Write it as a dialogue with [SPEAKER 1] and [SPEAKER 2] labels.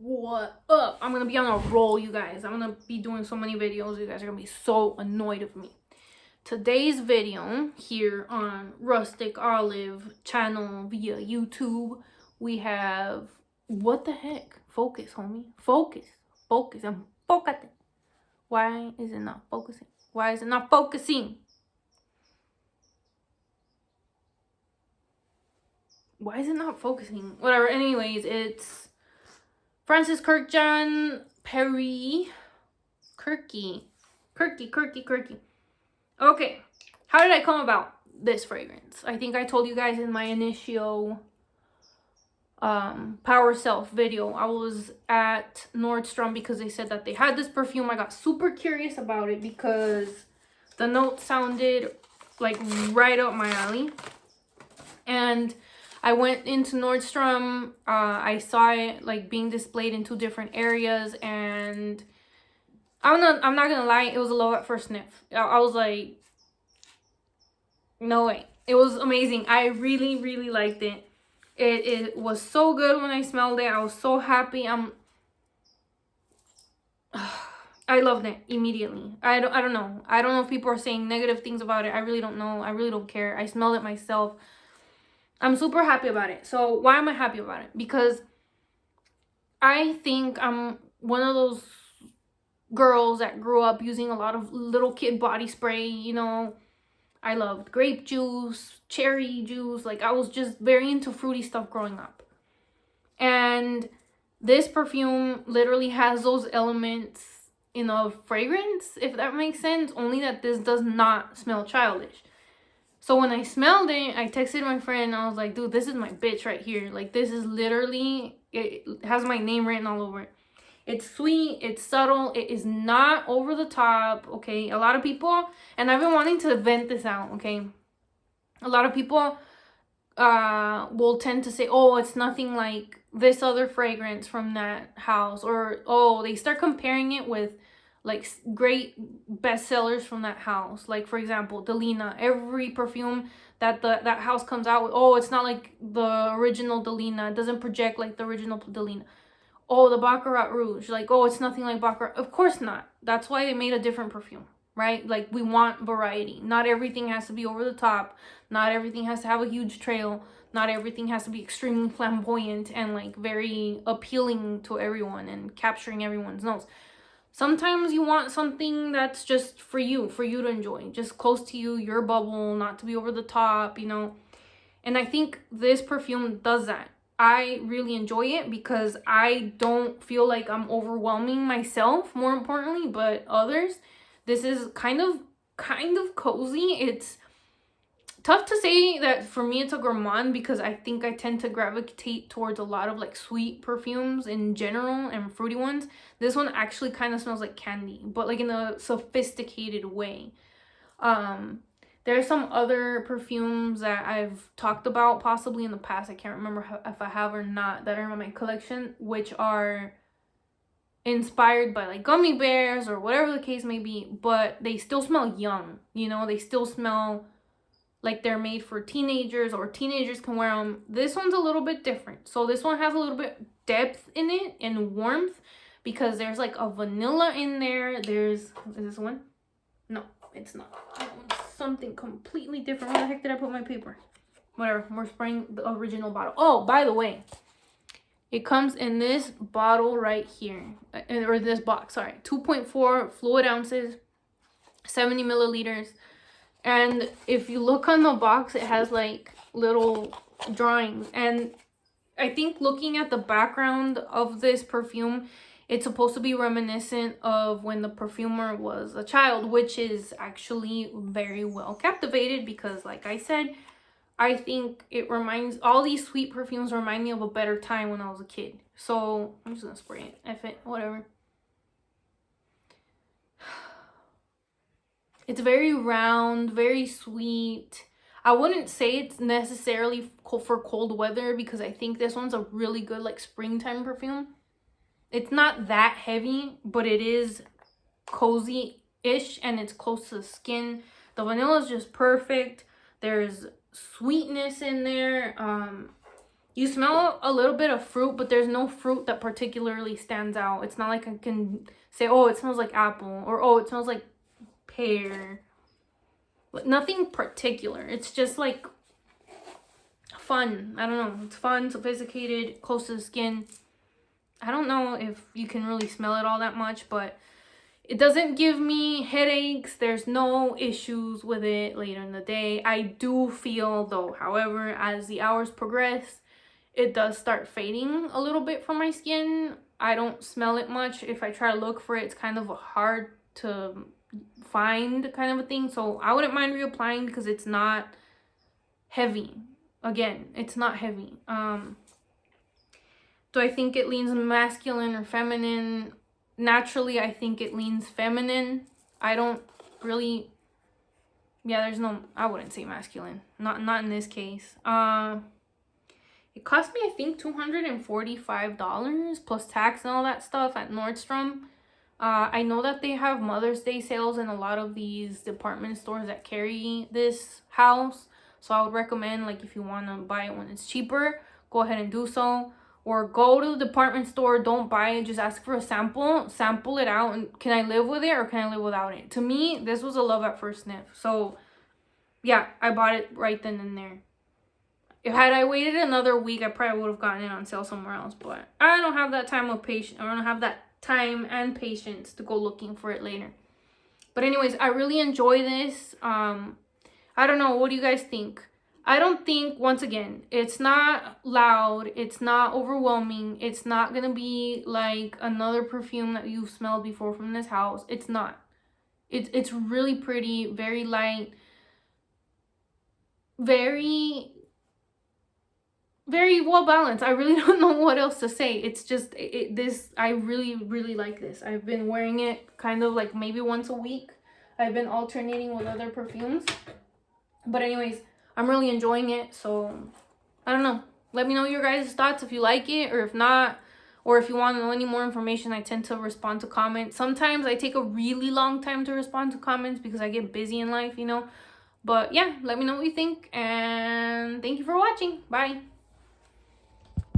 [SPEAKER 1] What up? I'm gonna be on a roll, you guys. I'm gonna be doing so many videos. You guys are gonna be so annoyed of me. Today's video here on Rustic Olive channel via YouTube, we have, what the heck? Focus, homie. Focus. Focus. I'm focusing. Why is it not focusing? Why is it not focusing? Why is it not focusing? Whatever. Anyways, it's Francis Kirkdjian Kurky. Kurky. Okay, how did I come about this fragrance? I think I told you guys in my initial Power Self video. I was at Nordstrom because they said that they had this perfume. I got super curious about it because the note sounded like right up my alley. And I went into Nordstrom. I saw it like being displayed in 2 different areas, and I'm not gonna lie, it was a low at first sniff. I was like, no way. It was amazing. I really liked it. It was so good when I smelled it. I was so happy. I loved it immediately. I don't know. I don't know if people are saying negative things about it. I really don't know. I really don't care. I smelled it myself. I'm super happy about it. So why am I happy about it? Because I think I'm one of those girls that grew up using a lot of little kid body spray. You know, I loved grape juice, cherry juice. Like, I was just very into fruity stuff growing up. And this perfume literally has those elements in a fragrance, if that makes sense. Only that this does not smell childish. So when I smelled it, I texted my friend and I was like, dude, this is my bitch right here. Like, this is literally, it has my name written all over it. It's sweet, it's subtle, it is not over the top, okay? A lot of people, and I've been wanting to vent this out, okay? A lot of people will tend to say, oh, it's nothing like this other fragrance from that house. Or, oh, they start comparing it with like great bestsellers from that house. Like, for example, Delina. Every perfume that that house comes out with, oh, it's not like the original Delina. It doesn't project like the original Delina. Oh, the Baccarat Rouge. Like, oh, it's nothing like Baccarat. Of course not. That's why they made a different perfume, right? Like, we want variety. Not everything has to be over the top. Not everything has to have a huge trail. Not everything has to be extremely flamboyant and like very appealing to everyone and capturing everyone's nose. Sometimes you want something that's just for you to enjoy, just close to you, your bubble, not to be over the top, you know. And I think this perfume does that. I really enjoy it because I don't feel like I'm overwhelming myself, more importantly, but others. This is kind of cozy. It's tough to say that for me it's a gourmand because I think I tend to gravitate towards a lot of like sweet perfumes in general and fruity ones. This one actually kind of smells like candy, but like in a sophisticated way. There are some other perfumes that I've talked about possibly in the past. I can't remember if I have or not, that are in my collection, which are inspired by like gummy bears or whatever the case may be, but they still smell young. You know, they still smell like they're made for teenagers, or teenagers can wear them. This one's a little bit different. So this one has a little bit depth in it and warmth because there's like a vanilla in there. Is this one? No, it's not. That one's something completely different. Where the heck did I put my paper? Whatever, we're spraying the original bottle. Oh, by the way, it comes in this bottle right here, or this box, sorry. 2.4 fluid ounces, 70 milliliters. And if you look on the box, it has like little drawings. And I think looking at the background of this perfume, it's supposed to be reminiscent of when the perfumer was a child, which is actually very well captivated because, like I said, I think it reminds, all these sweet perfumes remind me of a better time when I was a kid. So I'm just gonna spray it. F it, whatever. It's very round, very sweet. I wouldn't say it's necessarily for cold weather because I think this one's a really good like springtime perfume. It's not that heavy, but it is cozy-ish and it's close to the skin. The vanilla is just perfect. There's sweetness in there. You smell a little bit of fruit, but there's no fruit that particularly stands out. It's not like I can say, oh, it smells like apple, or oh, it smells like pear. Nothing particular. It's just like fun. I don't know. It's fun, sophisticated, close to the skin. I don't know if you can really smell it all that much, but it doesn't give me headaches. There's no issues with it later in the day. I do feel though, however, as the hours progress, it does start fading a little bit from my skin. I don't smell it much. If I try to look for it, it's kind of hard to find kind of a thing. So I wouldn't mind reapplying because it's not heavy. Again, it's not heavy. Do I think it leans masculine or feminine? Naturally, I think it leans feminine. I don't really... Yeah, there's no... I wouldn't say masculine. Not in this case. It cost me, I think, $245 plus tax and all that stuff at Nordstrom. I know that they have Mother's Day sales in a lot of these department stores that carry this house. So I would recommend, like, if you want to buy it when it's cheaper, go ahead and do so. Or go to the department store, don't buy it, just ask for a sample it out, and can I live with it or can I live without it? To me, this was a love at first sniff. So yeah, I bought it right then and there. If had I waited another week, I probably would have gotten it on sale somewhere else, but I don't have that time of patience. I don't have that time and patience to go looking for it later. But anyways, I really enjoy this. I don't know, what do you guys think? I don't think, once again, it's not loud, it's not overwhelming, it's not gonna be like another perfume that you've smelled before from this house. It's not. It's really pretty, very light, very well balanced. I really don't know what else to say. It's just I really like this. I've been wearing it kind of like maybe once a week. I've been alternating with other perfumes. But anyways, I'm really enjoying it, so I don't know. Let me know your guys' thoughts if you like it or if not, or if you want to know any more information. I tend to respond to comments. Sometimes I take a really long time to respond to comments because I get busy in life, you know. But yeah, let me know what you think, and thank you for watching. Bye.